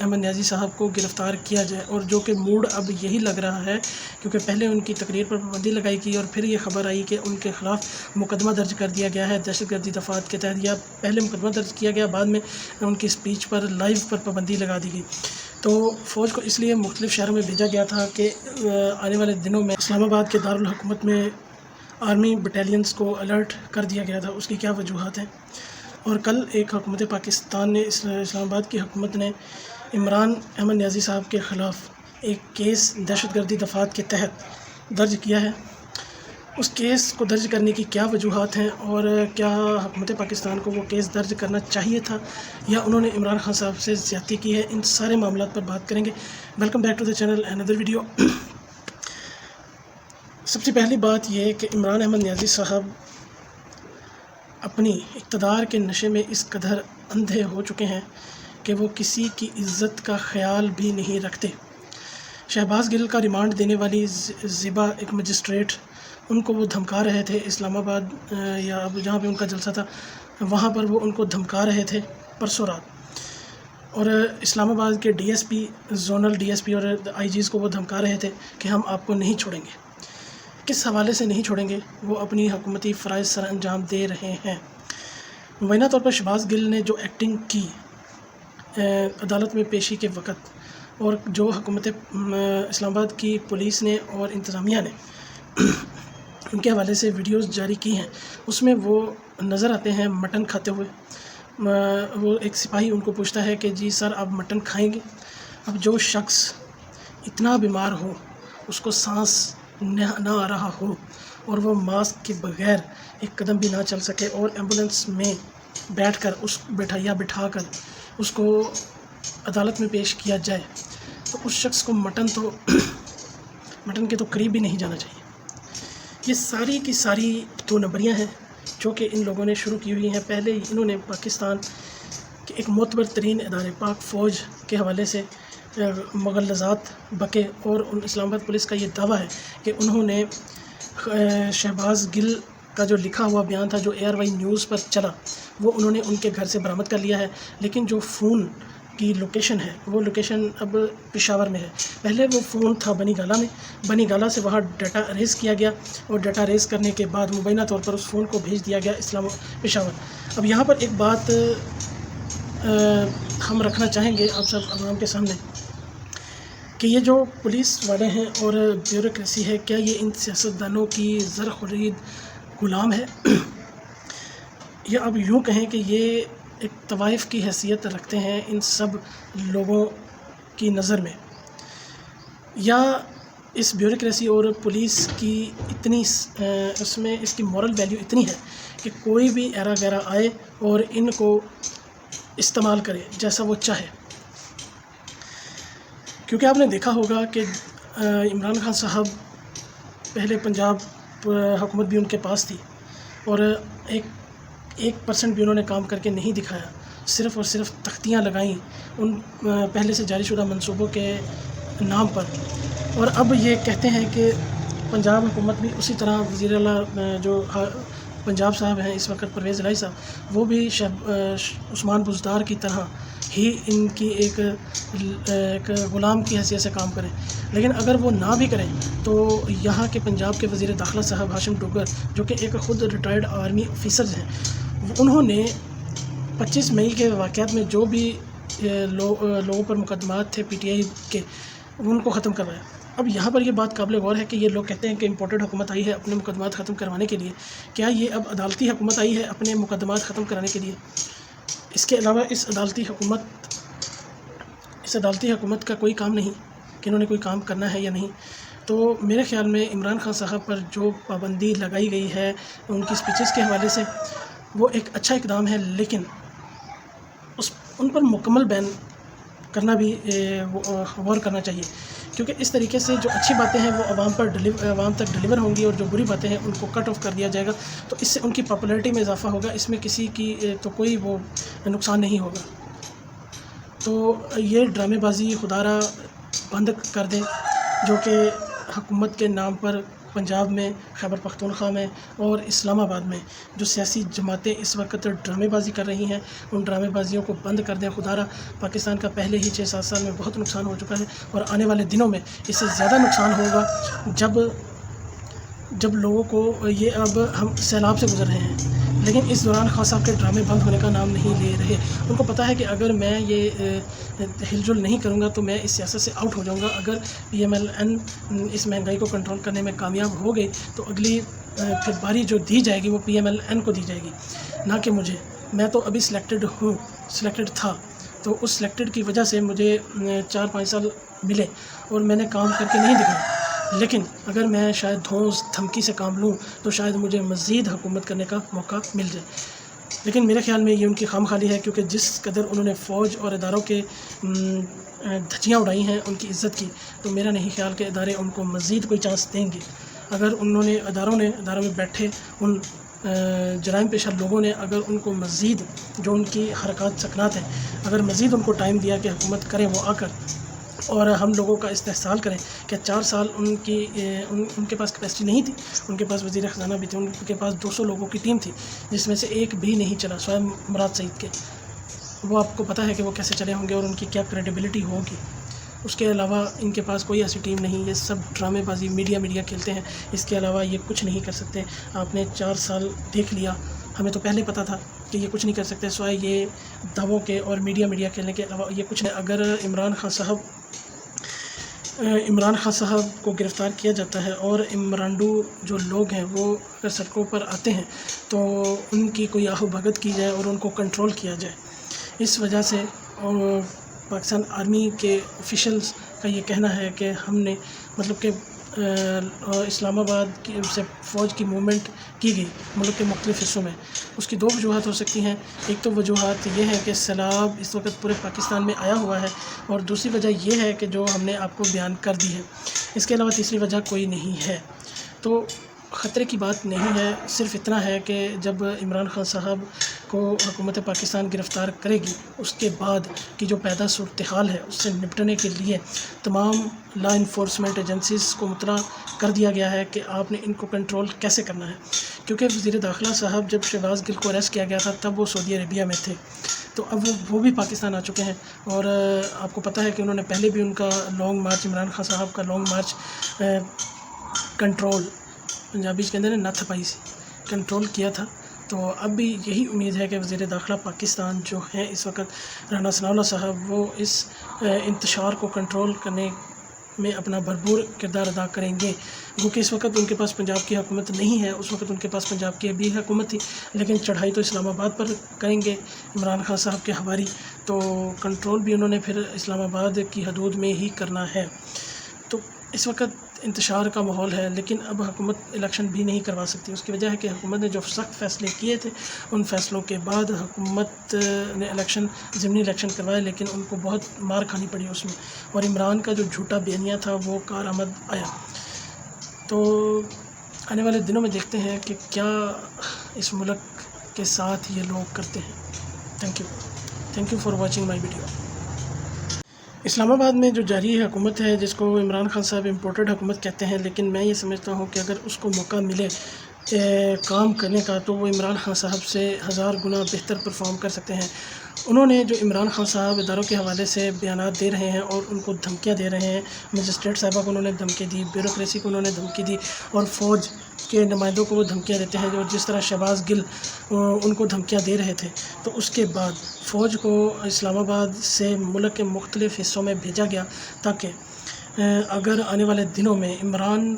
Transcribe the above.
احمد نیازی صاحب کو گرفتار کیا جائے، اور جو کہ موڈ اب یہی لگ رہا ہے، کیونکہ پہلے ان کی تقریر پر پابندی لگائی گئی اور پھر یہ خبر آئی کہ ان کے خلاف مقدمہ درج کر دیا گیا ہے دہشت گردی دفعات کے تحت، یا پہلے مقدمہ درج کیا گیا، بعد میں ان کی اسپیچ پر لائیو پر پابندی لگا دی گئی۔ تو فوج کو اس لیے مختلف شہروں میں بھیجا گیا تھا کہ آنے والے دنوں میں اسلام آباد کے دارالحکومت میں آرمی بٹالینز کو الرٹ کر دیا گیا تھا۔ اس کی کیا وجوہات ہیں؟ اور کل ایک حکومت پاکستان نے اسلام آباد کی حکومت نے عمران احمد نیازی صاحب کے خلاف ایک کیس دہشت گردی دفعات کے تحت درج کیا ہے۔ اس کیس کو درج کرنے کی کیا وجوہات ہیں، اور کیا حکومت پاکستان کو وہ کیس درج کرنا چاہیے تھا یا انہوں نے عمران خان صاحب سے زیادتی کی ہے، ان سارے معاملات پر بات کریں گے۔ Welcome back to the channel اندر ویڈیو۔ سب سے پہلی بات یہ کہ عمران احمد نیازی صاحب اپنی اقتدار کے نشے میں اس قدر اندھے ہو چکے ہیں کہ وہ کسی کی عزت کا خیال بھی نہیں رکھتے۔ شہباز گل کا ریمانڈ دینے والی زیبا ایک مجسٹریٹ، ان کو وہ دھمکا رہے تھے اسلام آباد یا اب جہاں پہ ان کا جلسہ تھا وہاں پر وہ ان کو دھمکا رہے تھے پرسوں رات، اور اسلام آباد کے D S P, zonal D S P اور آئی جیز کو وہ دھمکا رہے تھے کہ ہم آپ کو نہیں چھوڑیں گے۔ کس حوالے سے نہیں چھوڑیں گے؟ وہ اپنی حکومتی فرائض سر انجام دے رہے ہیں۔ مبینہ طور پر شہباز گل نے جو ایکٹنگ کی عدالت میں پیشی کے وقت، اور جو حکومت اسلام آباد کی پولیس نے اور انتظامیہ نے ان کے حوالے سے ویڈیوز جاری کی ہیں، اس میں وہ نظر آتے ہیں مٹن کھاتے ہوئے۔ وہ ایک سپاہی ان کو پوچھتا ہے کہ جی سر آپ مٹن کھائیں گے؟ اب جو شخص اتنا بیمار ہو، اس کو سانس نہ آ رہا ہو، اور وہ ماسک کے بغیر ایک قدم بھی نہ چل سکے، اور ایمبولینس میں بیٹھ کر بٹھا کر اس کو عدالت میں پیش کیا جائے، تو اس شخص کو مٹن کے تو قریب بھی نہیں جانا چاہیے۔ یہ ساری کی ساری دو نمبریاں ہیں جو کہ ان لوگوں نے شروع کی ہوئی ہیں۔ پہلے انہوں نے پاکستان کے ایک معتبر ترین ادارے پاک فوج کے حوالے سے مغلظات بکے، اور اسلام آباد پولیس کا یہ دعویٰ ہے کہ انہوں نے شہباز گل کا جو لکھا ہوا بیان تھا جو ARY نیوز پر چلا، وہ انہوں نے ان کے گھر سے برآمد کر لیا ہے، لیکن جو فون کی لوکیشن ہے وہ لوکیشن اب پشاور میں ہے۔ پہلے وہ فون تھا بنی گالہ میں، بنی گالہ سے وہاں ڈیٹا اریز کیا گیا، اور ڈیٹا اریز کرنے کے بعد مبینہ طور پر اس فون کو بھیج دیا گیا پشاور۔ اب یہاں پر ایک بات ہم رکھنا چاہیں گے آپ سب عوام کے سامنے کہ یہ جو پولیس والے ہیں اور بیوروکریسی ہے، کیا یہ ان سیاستدانوں کی زر خرید غلام ہے، یا اب یوں کہیں کہ یہ ایک طوائف کی حیثیت رکھتے ہیں ان سب لوگوں کی نظر میں، یا اس بیوروکریسی اور پولیس کی اتنی اس کی مورل ویلیو اتنی ہے کہ کوئی بھی ایرا گیرا آئے اور ان کو استعمال کرے جیسا وہ چاہے۔ کیونکہ آپ نے دیکھا ہوگا کہ عمران خان صاحب پہلے پنجاب حکومت بھی ان کے پاس تھی، اور 1% بھی انہوں نے کام کر کے نہیں دکھایا، صرف اور صرف تختیاں لگائیں ان پہلے سے جاری شدہ منصوبوں کے نام پر، اور اب یہ کہتے ہیں کہ پنجاب حکومت بھی اسی طرح وزیر اعلیٰ جو پنجاب صاحب ہیں اس وقت پرویز الہی صاحب، وہ بھی عثمان بزدار کی طرح ہی ان کی ایک غلام کی حیثیت سے کام کریں۔ لیکن اگر وہ نہ بھی کریں تو یہاں کے پنجاب کے وزیر داخلہ صاحب ہاشم ڈوگر، جو کہ ایک خود ریٹائرڈ آرمی آفیسرز ہیں، انہوں نے 25 مئی کے واقعات میں جو بھی لوگوں پر مقدمات تھے PTI کے، ان کو ختم کروایا۔ اب یہاں پر یہ بات قابل غور ہے کہ یہ لوگ کہتے ہیں کہ امپورٹڈ حکومت آئی ہے اپنے مقدمات ختم کروانے کے لیے، کیا یہ اب عدالتی حکومت آئی ہے اپنے مقدمات ختم کرانے کے لیے؟ اس کے علاوہ اس عدالتی حکومت کا کوئی کام نہیں کہ انہوں نے کوئی کام کرنا ہے یا نہیں۔ تو میرے خیال میں عمران خان صاحب پر جو پابندی لگائی گئی ہے ان کی اسپیچز کے حوالے سے، وہ ایک اچھا اقدام ہے، لیکن ان پر مکمل بین کرنا بھی غور کرنا چاہیے، کیونکہ اس طریقے سے جو اچھی باتیں ہیں وہ عوام تک ڈلیور ہوں گی، اور جو بری باتیں ہیں ان کو کٹ آف کر دیا جائے گا، تو اس سے ان کی پاپولیرٹی میں اضافہ ہوگا، اس میں کسی کی تو کوئی وہ نقصان نہیں ہوگا۔ تو یہ ڈرامے بازی خدا را بند کر دیں جو کہ حکومت کے نام پر پنجاب میں، خیبر پختونخوا میں اور اسلام آباد میں جو سیاسی جماعتیں اس وقت ڈرامے بازی کر رہی ہیں، ان ڈرامے بازیوں کو بند کر دیں خدا را۔ پاکستان کا پہلے ہی 6-7 سال میں بہت نقصان ہو چکا ہے اور آنے والے دنوں میں اس سے زیادہ نقصان ہوگا جب لوگوں کو یہ اب ہم سیلاب سے گزر رہے ہیں، لیکن اس دوران خان صاحب کے ڈرامے بند ہونے کا نام نہیں لے رہے۔ ان کو پتہ ہے کہ اگر میں یہ ہل جل نہیں کروں گا تو میں اس سیاست سے آؤٹ ہو جاؤں گا۔ اگر PMLN اس مہنگائی کو کنٹرول کرنے میں کامیاب ہو گئی تو اگلی پھر باری جو دی جائے گی وہ PMLN کو دی جائے گی، نہ کہ مجھے۔ میں تو ابھی سلیکٹڈ تھا، تو اس سلیکٹڈ کی وجہ سے مجھے 4-5 سال ملے اور میں نے کام کر کے نہیں دکھایا۔ لیکن اگر میں شاید دھوس دھمکی سے کام لوں تو شاید مجھے مزید حکومت کرنے کا موقع مل جائے، لیکن میرے خیال میں یہ ان کی خام خالی ہے، کیونکہ جس قدر انہوں نے فوج اور اداروں کے دھجیاں اڑائی ہیں ان کی عزت کی، تو میرا نہیں خیال کہ ادارے ان کو مزید کوئی چانس دیں گے۔ اگر اداروں میں بیٹھے ان جرائم پیشہ لوگوں نے اگر ان کو مزید جو ان کی حرکات سکنات ہیں، اگر مزید ان کو ٹائم دیا کہ حکومت کریں وہ آ کر، اور ہم لوگوں کا استحصال کریں کہ 4 سال ان کے پاس کیپیسٹی نہیں تھی، ان کے پاس وزیر خزانہ بھی تھے، ان کے پاس 200 لوگوں کی ٹیم تھی جس میں سے ایک بھی نہیں چلا سوائے مراد سعید کے۔ وہ آپ کو پتہ ہے کہ وہ کیسے چلے ہوں گے اور ان کی کیا کریڈیبلٹی ہوگی۔ اس کے علاوہ ان کے پاس کوئی ایسی ٹیم نہیں، یہ سب ڈرامے بازی میڈیا کھیلتے ہیں، اس کے علاوہ یہ کچھ نہیں کر سکتے۔ آپ نے 4 سال دیکھ لیا، ہمیں تو پہلے پتہ تھا کہ یہ کچھ نہیں کر سکتے سوائے یہ دعووں کے اور میڈیا کھیلنے کے علاوہ یہ کچھ نہیں۔ اگر عمران خان صاحب کو گرفتار کیا جاتا ہے اور عمرانڈو جو لوگ ہیں وہ اگر سڑکوں پر آتے ہیں تو ان کی کوئی آہو بھگت کی جائے اور ان کو کنٹرول کیا جائے۔ اس وجہ سے پاکستان آرمی کے آفیشلز کا یہ کہنا ہے کہ ہم نے مطلب کہ اسلام آباد سے فوج کی موومنٹ کی گئی ملک کے مختلف حصوں میں، اس کی 2 وجوہات ہو سکتی ہیں۔ ایک تو وجوہات یہ ہے کہ سیلاب اس وقت پورے پاکستان میں آیا ہوا ہے، اور دوسری وجہ یہ ہے کہ جو ہم نے آپ کو بیان کر دی ہے۔ اس کے علاوہ تیسری وجہ کوئی نہیں ہے۔ تو خطرے کی بات نہیں ہے، صرف اتنا ہے کہ جب عمران خان صاحب کو حکومت پاکستان گرفتار کرے گی، اس کے بعد کی جو پیدا صورتحال ہے اس سے نپٹنے کے لیے تمام لا انفورسمنٹ ایجنسیز کو مطلع کر دیا گیا ہے کہ آپ نے ان کو کنٹرول کیسے کرنا ہے۔ کیونکہ وزیر داخلہ صاحب جب شہباز گل کو اریسٹ کیا گیا تھا تب وہ سعودی عربیہ میں تھے، تو اب وہ بھی پاکستان آ چکے ہیں، اور آپ کو پتہ ہے کہ انہوں نے پہلے بھی ان کا لانگ مارچ، عمران خان صاحب کا لانگ مارچ کنٹرول، پنجابی کے اندر نتھ پائی سی کنٹرول کیا تھا۔ تو اب بھی یہی امید ہے کہ وزیر داخلہ پاکستان جو ہیں اس وقت رانا ثناء اللہ صاحب، وہ اس انتشار کو کنٹرول کرنے میں اپنا بھرپور کردار ادا کریں گے، کیونکہ اس وقت ان کے پاس پنجاب کی حکومت نہیں ہے، اس وقت ان کے پاس پنجاب کی بھی حکومت تھی، لیکن چڑھائی تو اسلام آباد پر کریں گے عمران خان صاحب کے حواری، تو کنٹرول بھی انہوں نے پھر اسلام آباد کی حدود میں ہی کرنا ہے۔ تو اس وقت انتشار کا ماحول ہے، لیکن اب حکومت الیکشن بھی نہیں کروا سکتی۔ اس کی وجہ ہے کہ حکومت نے جو سخت فیصلے کیے تھے ان فیصلوں کے بعد حکومت نے ضمنی الیکشن کروائے، لیکن ان کو بہت مار کھانی پڑی اس میں، اور عمران کا جو جھوٹا بیانیہ تھا وہ کارآمد آیا۔ تو آنے والے دنوں میں دیکھتے ہیں کہ کیا اس ملک کے ساتھ یہ لوگ کرتے ہیں۔ Thank you for watching my video. Islamabad میں جو جاری حکومت ہے جس کو عمران خان صاحب امپورٹڈ حکومت کہتے ہیں، لیکن میں یہ سمجھتا ہوں کہ اگر اس کو موقع ملے کام کرنے کا تو وہ عمران خان صاحب سے 1000 گنا بہتر پرفارم کر سکتے ہیں۔ انہوں نے جو عمران خان صاحب اداروں کے حوالے سے بیانات دے رہے ہیں اور ان کو دھمکیاں دے رہے ہیں، مجسٹریٹ صاحبہ کو انہوں نے دھمکی دی، بیوروکریسی کو انہوں نے دھمکی دی، اور فوج کے نمائندوں کو وہ دھمکیاں دیتے ہیں، جو جس طرح شہباز گل ان کو دھمکیاں دے رہے تھے، تو اس کے بعد فوج کو اسلام آباد سے ملک کے مختلف حصوں میں بھیجا گیا تاکہ اگر آنے والے دنوں میں عمران